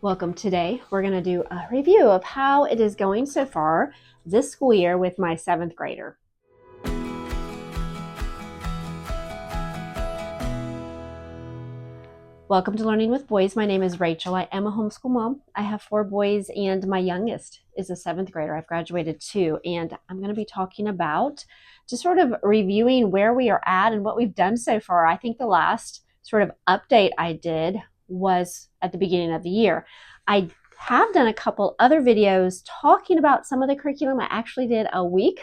Welcome. Today, we're going to do a review of how it is going so far this school year with my 7th grader. Welcome to Learning with Boys. My name is Rachel. I am a homeschool mom. I have 4 boys and my youngest is a 7th grader. I've graduated too, and I'm going to be talking about just sort of reviewing where we are at and what we've done so far. I think the last sort of update I did was at the beginning of the year. I have done a couple other videos talking about some of the curriculum. I actually did a week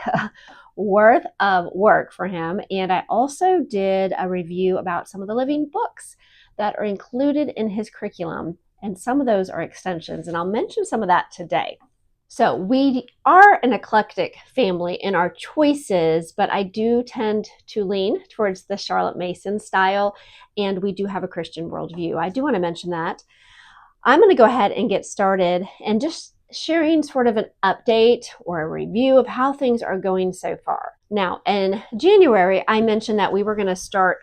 worth of work for him, and I also did a review about some of the living books that are included in his curriculum, and some of those are extensions, and I'll mention some of that today. So we are an eclectic family in our choices, but I do tend to lean towards the Charlotte Mason style, and we do have a Christian worldview. I do want to mention that. I'm going to go ahead and get started and just sharing sort of an update or a review of how things are going so far. Now, in January, I mentioned that we were going to start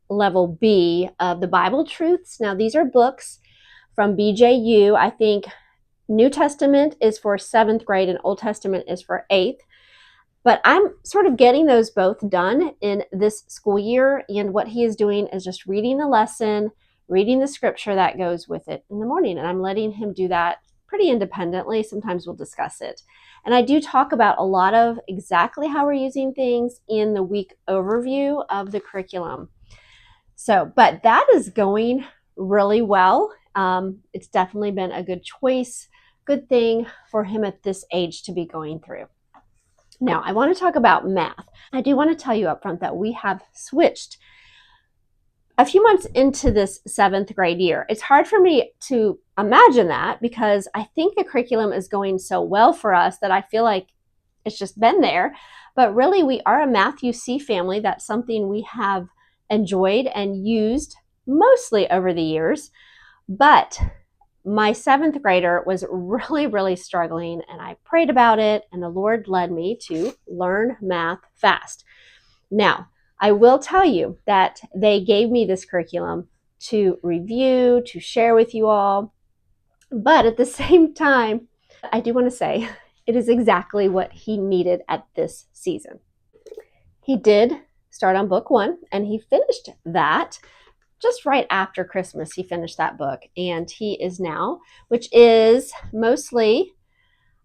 level B of the Bible Truths. Now, these are books from BJU. I think New Testament is for 7th grade and Old Testament is for 8th. But I'm sort of getting those both done in this school year. And what he is doing is just reading the lesson, reading the scripture that goes with it in the morning. And I'm letting him do that pretty independently. Sometimes we'll discuss it. And I do talk about a lot of exactly how we're using things in the week overview of the curriculum. So, but that is going really well. It's definitely been a good choice, good thing for him at this age to be going through. Now, I want to talk about math. I do want to tell you up front that we have switched a few months into this 7th grade year. It's hard for me to imagine that because I think the curriculum is going so well for us that I feel like it's just been there. But really, we are a Math UC family. That's something we have enjoyed and used mostly over the years. But my 7th grader was really struggling, and I prayed about it, and the Lord led me to learn math fast. Now, I will tell you that they gave me this curriculum to review, to share with you all. But at the same time, I do want to say it is exactly what he needed at this season. He did start on book 1, and he finished that just right after Christmas. He finished that book, and he is now, which is mostly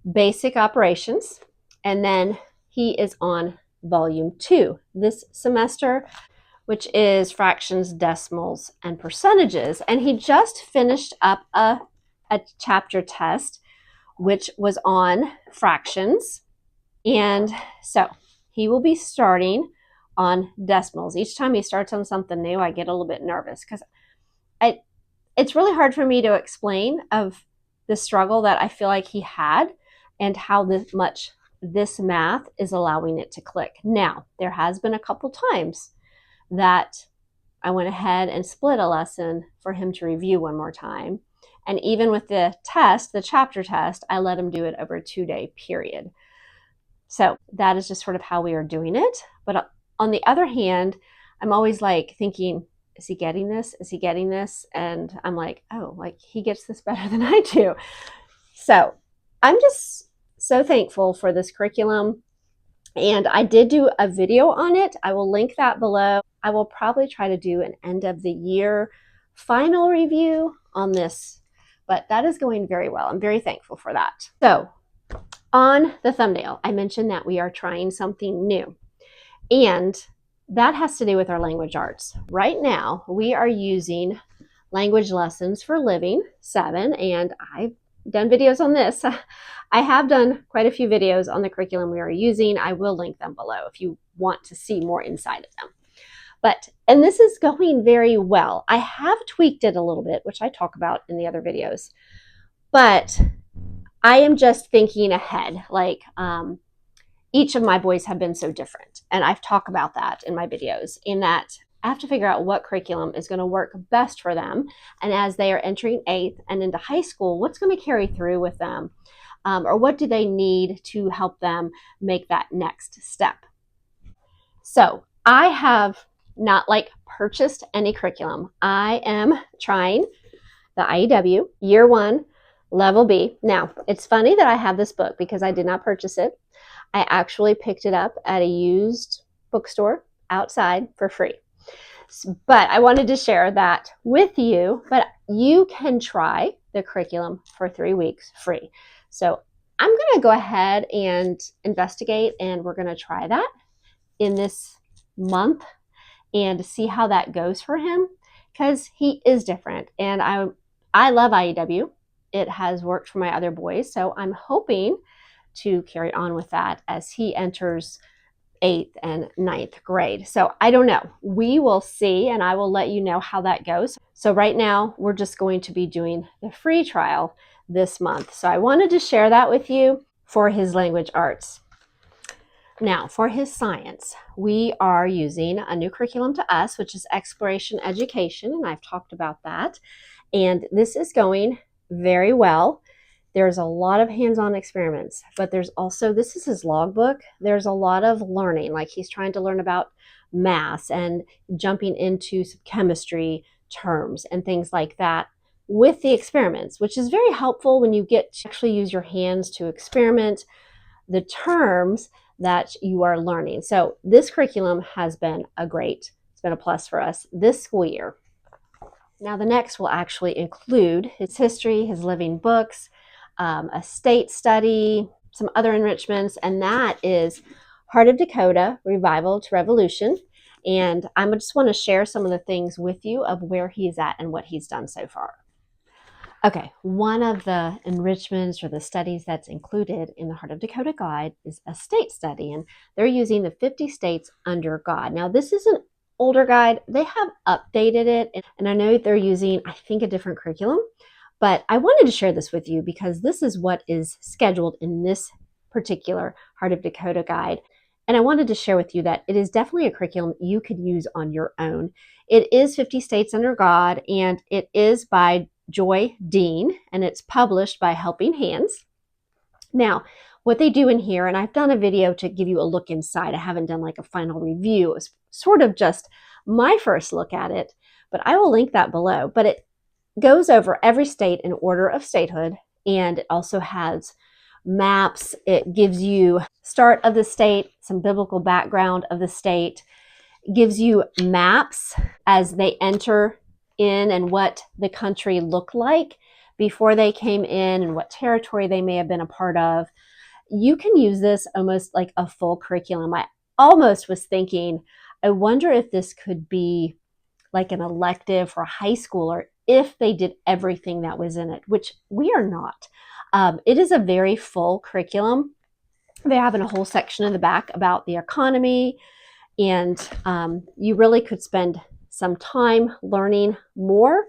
basic operations, and then he is on volume 2 this semester, which is fractions, decimals, and percentages. And he just finished up a chapter test, which was on fractions. And so he will be starting on decimals. Each time he starts on something new, I get a little bit nervous because it's really hard for me to explain of the struggle that I feel like he had and how much this math is allowing it to click. Now, there has been a couple times that I went ahead and split a lesson for him to review one more time. And even with the test, the chapter test, I let him do it over a 2-day period. So that is just sort of how we are doing it. But on the other hand, I'm always like thinking, is he getting this? Is he getting this? And I'm like, oh, like he gets this better than I do. So I'm just so thankful for this curriculum. And I did do a video on it. I will link that below. I will probably try to do an end of the year final review on this, but that is going very well. I'm very thankful for that. So on the thumbnail, I mentioned that we are trying something new, and that has to do with our language arts. Right now, we are using Language Lessons for Living 7, and I've done videos on this. I have done quite a few videos on the curriculum we are using. I will link them below if you want to see more inside of them. And this is going very well. I have tweaked it a little bit, which I talk about in the other videos, but I am just thinking ahead. Like each of my boys have been so different, and I've talked about that in my videos, in that I have to figure out what curriculum is going to work best for them. And as they are entering 8th and into high school, what's going to carry through with them? Or what do they need to help them make that next step? So I have not purchased any curriculum. I am trying the IEW, Year 1, Level B. Now, it's funny that I have this book because I did not purchase it. I actually picked it up at a used bookstore outside for free. But I wanted to share that with you. But you can try the curriculum for 3 weeks free. So I'm going to go ahead and investigate, and we're going to try that in this month and see how that goes for him, because he is different. And I love IEW. It has worked for my other boys. So I'm hoping to carry on with that as he enters 8th and 9th grade. So I don't know. We will see, and I will let you know how that goes. So right now, we're just going to be doing the free trial this month. So I wanted to share that with you for his language arts. Now, for his science, we are using a new curriculum to us, which is exploration education, and I've talked about that. And this is going very well. There's a lot of hands-on experiments, but there's also, this is his logbook. There's a lot of learning, like he's trying to learn about mass and jumping into some chemistry terms and things like that with the experiments, which is very helpful when you get to actually use your hands to experiment the terms that you are learning. So this curriculum has been it's been a plus for us this school year. Now the next will actually include his history, his living books, a state study, some other enrichments, and that is Heart of Dakota, Revival to Revolution. And I just want to share some of the things with you of where he's at and what he's done so far. Okay, one of the enrichments or the studies that's included in the Heart of Dakota Guide is a state study, and they're using the 50 states under God. Now, this is an older guide. They have updated it, and I know they're using, I think, a different curriculum. But I wanted to share this with you because this is what is scheduled in this particular Heart of Dakota guide. And I wanted to share with you that it is definitely a curriculum you could use on your own. It is 50 States Under God, and it is by Joy Dean, and it's published by Helping Hands. Now, what they do in here, and I've done a video to give you a look inside. I haven't done like a final review. It's sort of just my first look at it, but I will link that below. But it goes over every state in order of statehood, and it also has maps. It gives you start of the state, some biblical background of the state, gives you maps as they enter in and what the country looked like before they came in and what territory they may have been a part of. You can use this almost like a full curriculum. I almost was thinking, I wonder if this could be like an elective for a high schooler if they did everything that was in it, which we are not. It is a very full curriculum. They have a whole section in the back about the economy, and you really could spend some time learning more.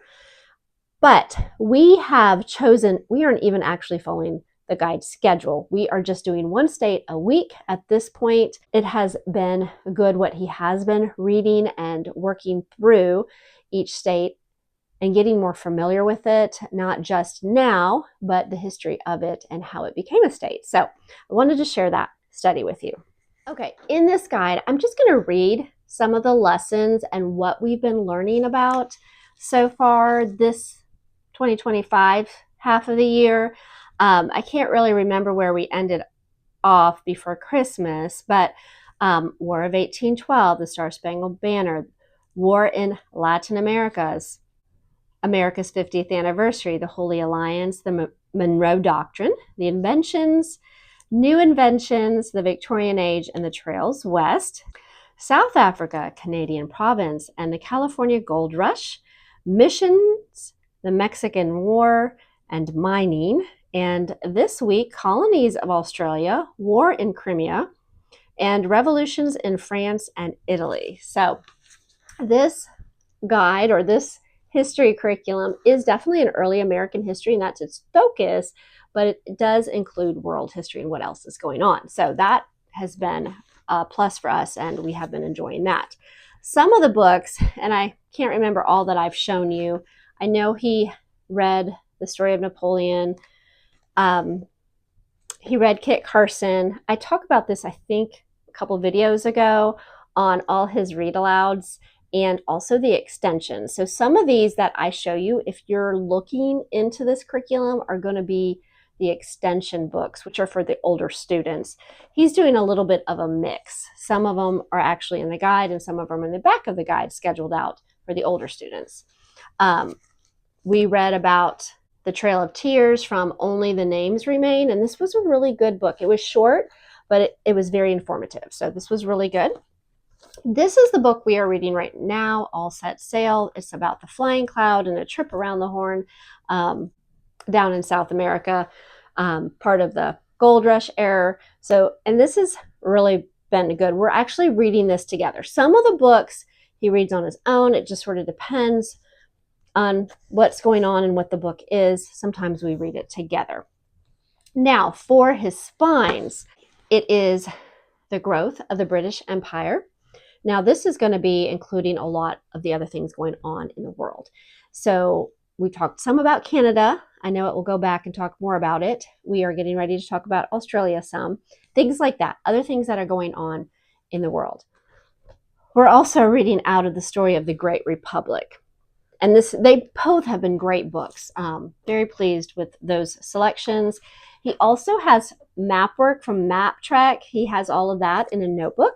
But we have chosen, we aren't even actually following the guide schedule. We are just doing one state a week at this point. It has been good what he has been reading and working through each state and getting more familiar with it, not just now, but the history of it and how it became a state. So I wanted to share that study with you. Okay, in this guide, I'm just going to read some of the lessons and what we've been learning about so far this 2025 half of the year. I can't really remember where we ended off before Christmas, but War of 1812, the Star Spangled Banner, War in Latin America's 50th anniversary, the Holy Alliance, the Monroe Doctrine, the inventions, new inventions, the Victorian Age and the Trails West, South Africa, Canadian province, and the California Gold Rush, missions, the Mexican War, and mining. And this week, colonies of Australia, war in Crimea, and revolutions in France and Italy. So this guide or this history curriculum is definitely an early American history, and that's its focus, but it does include world history and what else is going on. So that has been a plus for us, and we have been enjoying that. Some of the books, and I can't remember all that I've shown you. I know he read The Story of Napoleon. He read Kit Carson. I talked about this, I think, a couple videos ago on all his read alouds. and also the extensions. So some of these that I show you, if you're looking into this curriculum, are going to be the extension books, which are for the older students. He's doing a little bit of a mix. Some of them are actually in the guide and some of them are in the back of the guide scheduled out for the older students. We read about The Trail of Tears from Only the Names Remain, and this was a really good book. It was short, but it was very informative. So this was really good. This is the book we are reading right now, All Set Sail. It's about the flying cloud and a trip around the Horn down in South America, part of the gold rush era. So, and this has really been good. We're actually reading this together. Some of the books he reads on his own. It just sort of depends on what's going on and what the book is. Sometimes we read it together. Now, for his spines, it is The Growth of the British Empire. Now, this is going to be including a lot of the other things going on in the world. So we talked some about Canada. I know it will go back and talk more about it. We are getting ready to talk about Australia some. Things like that, other things that are going on in the world. We're also reading out of the story of the Great Republic. And they both have been great books. Very pleased with those selections. He also has map work from Map Track. He has all of that in a notebook.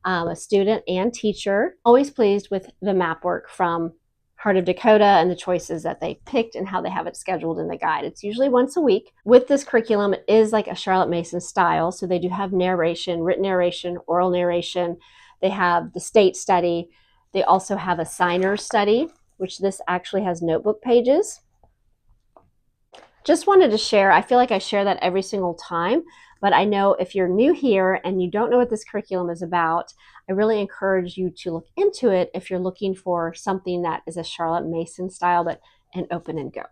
A student and teacher. Always pleased with the map work from Heart of Dakota and the choices that they picked and how they have it scheduled in the guide. It's usually once a week. With this curriculum, it is like a Charlotte Mason style. So they do have narration, written narration, oral narration. They have the state study. They also have a signer study, which this actually has notebook pages. Just wanted to share, I feel like I share that every single time, but I know if you're new here and you don't know what this curriculum is about, I really encourage you to look into it if you're looking for something that is a Charlotte Mason style, but an open and go.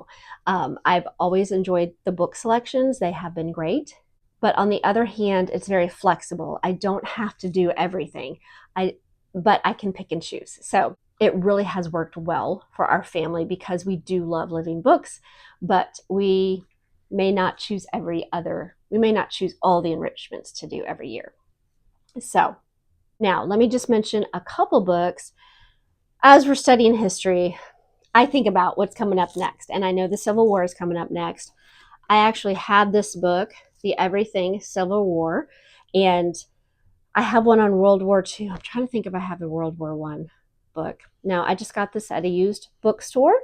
I've always enjoyed the book selections. They have been great. But on the other hand, it's very flexible. I don't have to do everything, but I can pick and choose. So it really has worked well for our family because we do love living books, but we may not choose all the enrichments to do every year. So now let me just mention a couple books. As we're studying history, I think about what's coming up next. And I know the Civil War is coming up next. I actually had this book, The Everything Civil War, and I have one on World War II. I'm trying to think if I have the World War I book. Now, I just got this at a used bookstore.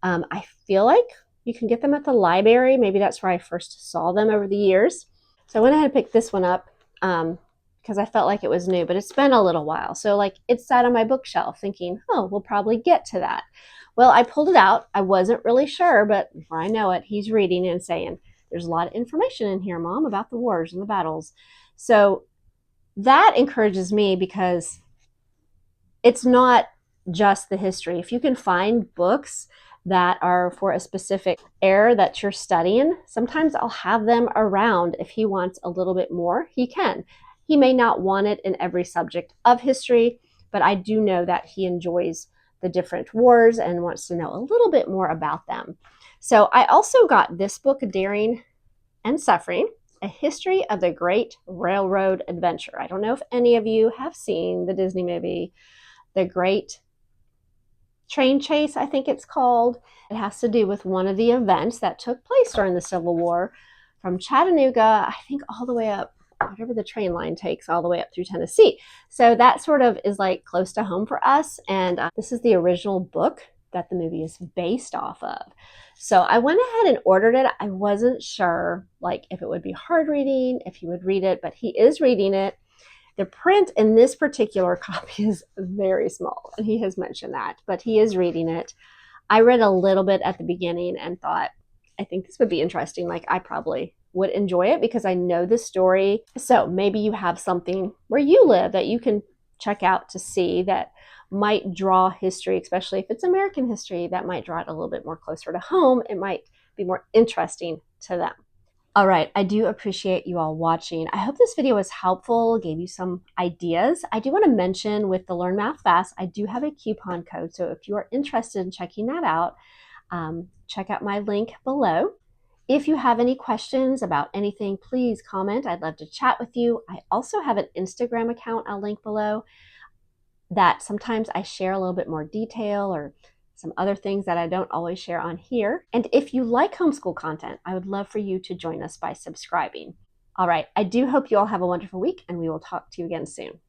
I feel like you can get them at the library. Maybe that's where I first saw them over the years. So I went ahead and picked this one up because I felt like it was new, but it's been a little while. So like it sat on my bookshelf thinking, oh, we'll probably get to that. Well, I pulled it out. I wasn't really sure, but before I know it, he's reading and saying, there's a lot of information in here, Mom, about the wars and the battles. So that encourages me because it's not just the history. If you can find books that are for a specific era that you're studying, sometimes I'll have them around. If he wants a little bit more, he can. He may not want it in every subject of history, but I do know that he enjoys the different wars and wants to know a little bit more about them. So I also got this book, Daring and Suffering, A History of the Great Railroad Adventure. I don't know if any of you have seen the Disney movie, The Great Train Chase, I think it's called. It has to do with one of the events that took place during the Civil War from Chattanooga, I think all the way up, whatever the train line takes, all the way up through Tennessee. So that sort of is like close to home for us. And this is the original book that the movie is based off of. So I went ahead and ordered it. I wasn't sure like if it would be hard reading, if he would read it, but he is reading it. The print in this particular copy is very small, and he has mentioned that, but he is reading it. I read a little bit at the beginning and thought, I think this would be interesting. Like I probably would enjoy it because I know the story. So maybe you have something where you live that you can check out to see that might draw history, especially if it's American history, that might draw it a little bit more closer to home. It might be more interesting to them. All right, I do appreciate you all watching. I hope this video was helpful, gave you some ideas. I do want to mention with the Learn Math Fast, I do have a coupon code. So if you are interested in checking that out, check out my link below. If you have any questions about anything, please comment. I'd love to chat with you. I also have an Instagram account I'll link below. that sometimes I share a little bit more detail or some other things that I don't always share on here. And if you like homeschool content, I would love for you to join us by subscribing. All right, I do hope you all have a wonderful week, and we will talk to you again soon.